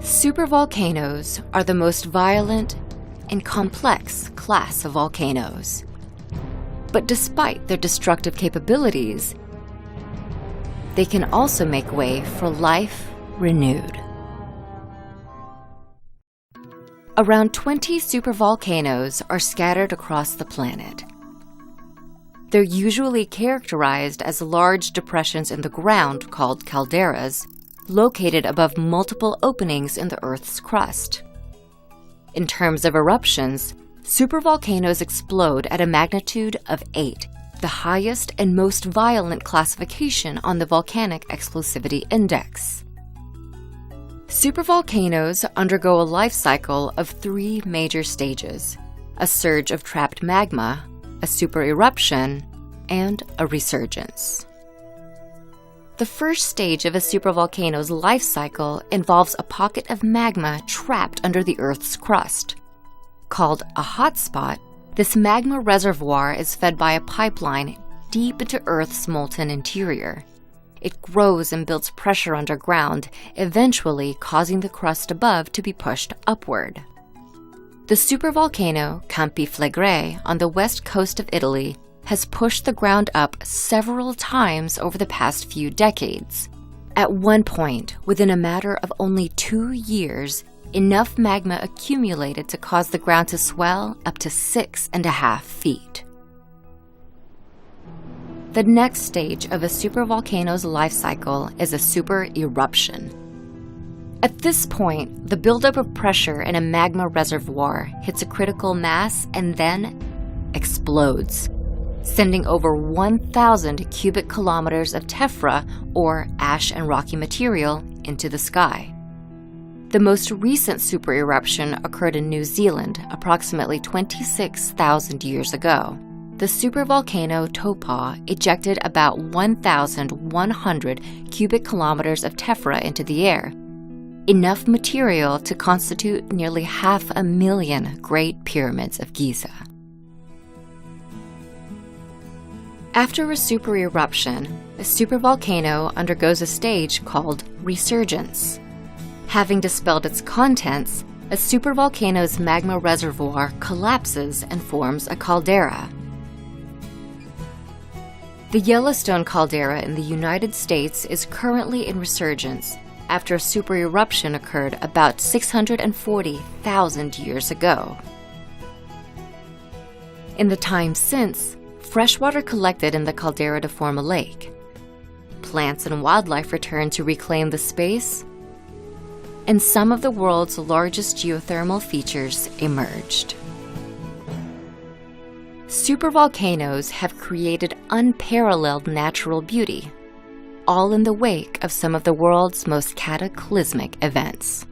Supervolcanoes are the most violent and complex class of volcanoes. But despite their destructive capabilities, they can also make way for life renewed. Around 20 supervolcanoes are scattered across the planet. They're usually characterized as large depressions in the ground called calderas, located above multiple openings in the Earth's crust. In terms of eruptions, supervolcanoes explode at a magnitude of 8, the highest and most violent classification on the Volcanic Explosivity Index. Supervolcanoes undergo a life cycle of 3 major stages: a surge of trapped magma, a supereruption, and a resurgence. The first stage of a supervolcano's life cycle involves a pocket of magma trapped under the Earth's crust. Called a hotspot, this magma reservoir is fed by a pipeline deep into Earth's molten interior. It grows and builds pressure underground, eventually causing the crust above to be pushed upward. The supervolcano Campi Flegrei on the west coast of Italy has pushed the ground up several times over the past few decades. At one point, within a matter of only 2 years, enough magma accumulated to cause the ground to swell up to 6.5 feet. The next stage of a supervolcano's life cycle is a supereruption. At this point, the buildup of pressure in a magma reservoir hits a critical mass and then explodes, sending over 1,000 cubic kilometers of tephra, or ash and rocky material, into the sky. The most recent supereruption occurred in New Zealand approximately 26,000 years ago. The supervolcano Taupo ejected about 1,100 cubic kilometers of tephra into the air, enough material to constitute nearly 500,000 Great Pyramids of Giza. After a supereruption, a supervolcano undergoes a stage called resurgence. Having dispelled its contents, a supervolcano's magma reservoir collapses and forms a caldera. The Yellowstone caldera in the United States is currently in resurgence after a supereruption occurred about 640,000 years ago. In the time since, freshwater collected in the caldera to form a lake. Plants and wildlife returned to reclaim the space, and some of the world's largest geothermal features emerged. Supervolcanoes have created unparalleled natural beauty, all in the wake of some of the world's most cataclysmic events.